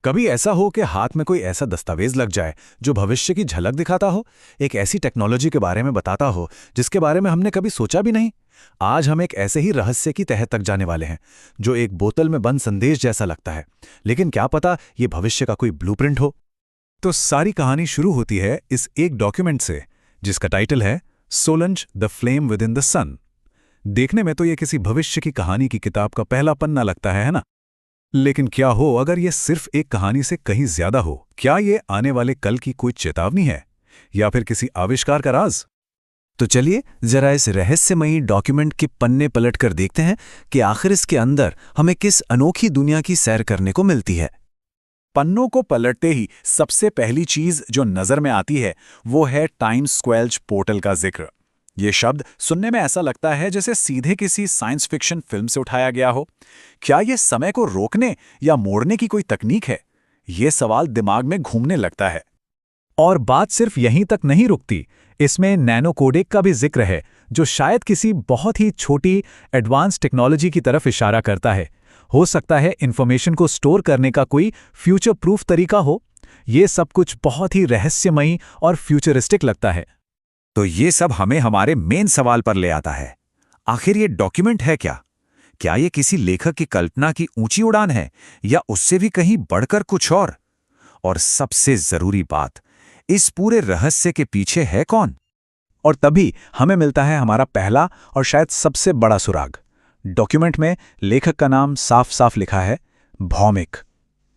कभी ऐसा हो कि हाथ में कोई ऐसा दस्तावेज लग जाए जो भविष्य की झलक दिखाता हो, एक ऐसी टेक्नोलॉजी के बारे में बताता हो जिसके बारे में हमने कभी सोचा भी नहीं। आज हम एक ऐसे ही रहस्य की तह तक जाने वाले हैं जो एक बोतल में बंद संदेश जैसा लगता है, लेकिन क्या पता ये भविष्य का कोई ब्लूप्रिंट हो। तो सारी कहानी शुरू होती है इस एक डॉक्यूमेंट से जिसका टाइटल है Solange the flame within the sun. देखने में तो ये किसी भविष्य की कहानी की किताब का पहला पन्ना लगता है ना? लेकिन क्या हो अगर ये सिर्फ एक कहानी से कहीं ज्यादा हो? क्या ये आने वाले कल की कोई चेतावनी है या फिर किसी आविष्कार का राज? तो चलिए जरा इस रहस्यमयी डॉक्यूमेंट के पन्ने पलट कर देखते हैं कि आखिर इसके अंदर हमें किस अनोखी दुनिया की सैर करने को मिलती है। पन्नों को पलटते ही सबसे पहली चीज जो नजर में आती है वो है टाइम स्क्वेल्ज पोर्टल का जिक्र। ये शब्द सुनने में ऐसा लगता है जैसे सीधे किसी साइंस फिक्शन फिल्म से उठाया गया हो। क्या ये समय को रोकने या मोड़ने की कोई तकनीक है? ये सवाल दिमाग में घूमने लगता है। और बात सिर्फ यहीं तक नहीं रुकती, इसमें नैनोकोडेक का भी जिक्र है जो शायद किसी बहुत ही छोटी एडवांस टेक्नोलॉजी की तरफ इशारा करता है। हो सकता है इंफॉर्मेशन को स्टोर करने का कोई फ्यूचर प्रूफ तरीका हो। ये सब कुछ बहुत ही रहस्यमयी और फ्यूचरिस्टिक लगता है। तो ये सब हमें हमारे मेन सवाल पर ले आता है। आखिर ये डॉक्यूमेंट है क्या? क्या ये किसी लेखक की कल्पना की ऊंची उड़ान है या उससे भी कहीं बढ़कर कुछ और? और सबसे जरूरी बात, इस पूरे रहस्य के पीछे है कौन? और तभी हमें मिलता है हमारा पहला और शायद सबसे बड़ा सुराग। डॉक्यूमेंट में लेखक का नाम साफ साफ लिखा है, भौमिक।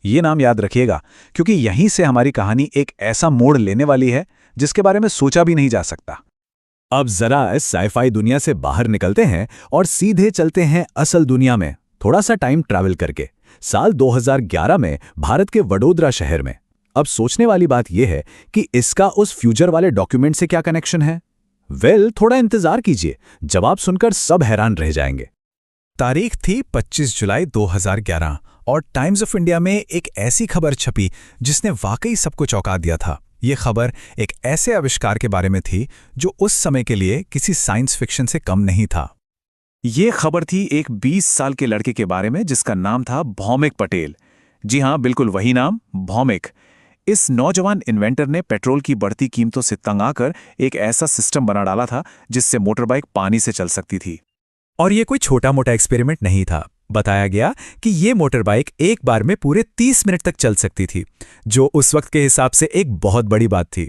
ये नाम याद रखिएगा क्योंकि यहीं से हमारी कहानी एक ऐसा मोड़ लेने वाली है जिसके बारे में सोचा भी नहीं जा सकता। अब जरा इस साइफाई दुनिया से बाहर निकलते हैं और सीधे चलते हैं असल दुनिया में, थोड़ा सा टाइम ट्रैवल करके साल 2011 में भारत के वडोदरा शहर में। अब सोचने वाली बात यह है कि इसका उस फ्यूचर वाले डॉक्यूमेंट से क्या कनेक्शन है? थोड़ा इंतजार कीजिए, जवाब सुनकर सब हैरान रह जाएंगे। तारीख थी 25 जुलाई 2011 और टाइम्स ऑफ इंडिया में एक ऐसी खबर छपी जिसने वाकई सबको चौंका दिया था। ये खबर एक ऐसे आविष्कार के बारे में थी जो उस समय के लिए किसी साइंस फिक्शन से कम नहीं था। ये खबर थी एक 20 साल के लड़के के बारे में जिसका नाम था भौमिक पटेल। जी हाँ, बिल्कुल वही नाम, भौमिक। इस नौजवान इन्वेंटर ने पेट्रोल की बढ़ती कीमतों से तंग आकर एक ऐसा सिस्टम बना डाला था जिससे मोटरबाइक पानी से चल सकती थी। और ये कोई छोटा मोटा एक्सपेरिमेंट नहीं था। बताया गया कि ये मोटरबाइक एक बार में पूरे 30 मिनट तक चल सकती थी, जो उस वक्त के हिसाब से एक बहुत बड़ी बात थी।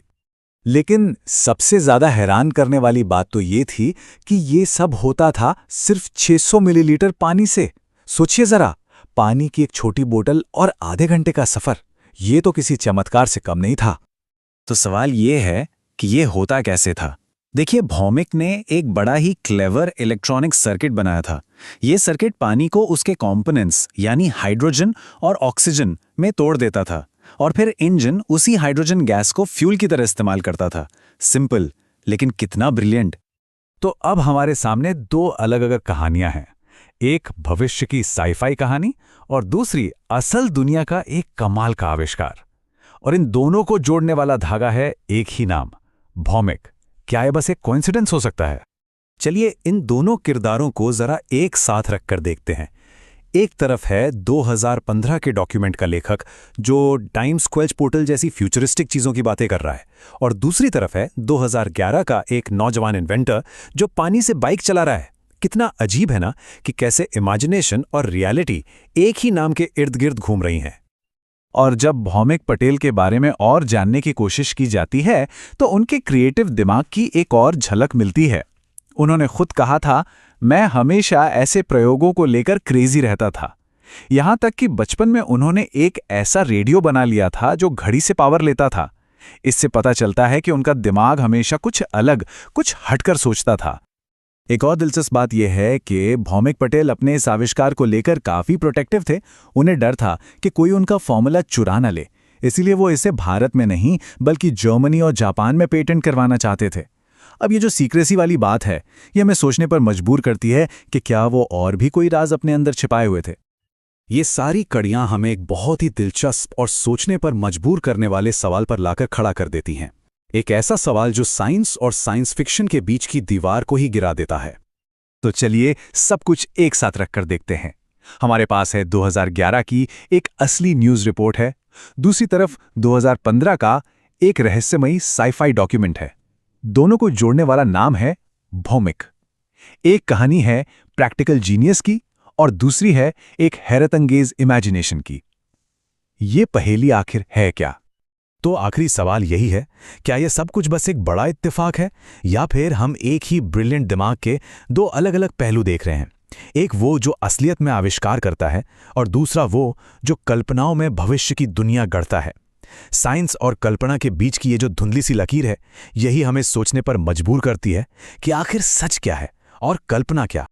लेकिन सबसे ज्यादा हैरान करने वाली बात तो ये थी कि ये सब होता था सिर्फ 600 मिलीलीटर पानी से। सोचिए जरा, पानी की एक छोटी बोतल और आधे घंटे का सफर, ये तो किसी चमत्कार से कम नहीं था। तो सवाल ये है कि ये होता कैसे था? देखिए, भौमिक ने एक बड़ा ही क्लेवर इलेक्ट्रॉनिक सर्किट बनाया था। ये सर्किट पानी को उसके कंपोनेंट्स यानी हाइड्रोजन और ऑक्सीजन में तोड़ देता था और फिर इंजन उसी हाइड्रोजन गैस को फ्यूल की तरह इस्तेमाल करता था। सिंपल, लेकिन कितना ब्रिलियंट। तो अब हमारे सामने दो अलग अलग कहानियां हैं, एक भविष्य की साइफाई कहानी और दूसरी असल दुनिया का एक कमाल का आविष्कार। और इन दोनों को जोड़ने वाला धागा है एक ही नाम, भौमिक। क्या यह बस एक कोइंसिडेंस हो सकता है? चलिए इन दोनों किरदारों को जरा एक साथ रखकर देखते हैं। एक तरफ है 2015 के डॉक्यूमेंट का लेखक जो टाइम स्क्वेल्ज पोर्टल जैसी फ्यूचरिस्टिक चीजों की बातें कर रहा है, और दूसरी तरफ है 2011 का एक नौजवान इन्वेंटर जो पानी से बाइक चला रहा है। कितना अजीब है ना कि कैसे इमेजिनेशन और रियलिटी एक ही नाम के इर्द गिर्द घूम रही हैं। और जब भौमिक पटेल के बारे में और जानने की कोशिश की जाती है तो उनके क्रिएटिव दिमाग की एक और झलक मिलती है। उन्होंने खुद कहा था, मैं हमेशा ऐसे प्रयोगों को लेकर क्रेजी रहता था। यहां तक कि बचपन में उन्होंने एक ऐसा रेडियो बना लिया था जो घड़ी से पावर लेता था। इससे पता चलता है कि उनका दिमाग हमेशा कुछ अलग, कुछ हटकर सोचता था। एक और दिलचस्प बात यह है कि भौमिक पटेल अपने इस आविष्कार को लेकर काफी प्रोटेक्टिव थे। उन्हें डर था कि कोई उनका फॉर्मूला चुरा न ले, इसीलिए वो इसे भारत में नहीं बल्कि जर्मनी और जापान में पेटेंट करवाना चाहते थे। अब ये जो सीक्रेसी वाली बात है, ये हमें सोचने पर मजबूर करती है कि क्या वो और भी कोई राज अपने अंदर छिपाए हुए थे। ये सारी कड़ियां हमें एक बहुत ही दिलचस्प और सोचने पर मजबूर करने वाले सवाल पर लाकर खड़ा कर देती हैं। एक ऐसा सवाल जो साइंस और साइंस फिक्शन के बीच की दीवार को ही गिरा देता है। तो चलिए सब कुछ एक साथ रखकर देखते हैं। हमारे पास है 2011 की एक असली न्यूज रिपोर्ट है, दूसरी तरफ 2015 का एक रहस्यमयी साइफाई डॉक्यूमेंट है। दोनों को जोड़ने वाला नाम है भौमिक। एक कहानी है प्रैक्टिकल जीनियस की और दूसरी है एक हैरतअंगेज इमेजिनेशन की। ये पहेली आखिर है क्या? तो आखिरी सवाल यही है, क्या यह सब कुछ बस एक बड़ा इत्तेफाक है, या फिर हम एक ही ब्रिलियंट दिमाग के दो अलग अलग पहलू देख रहे हैं? एक वो जो असलियत में आविष्कार करता है, और दूसरा वो जो कल्पनाओं में भविष्य की दुनिया गढ़ता है। साइंस और कल्पना के बीच की ये जो धुंधली सी लकीर है, यही हमें सोचने पर मजबूर करती है कि आखिर सच क्या है और कल्पना क्या।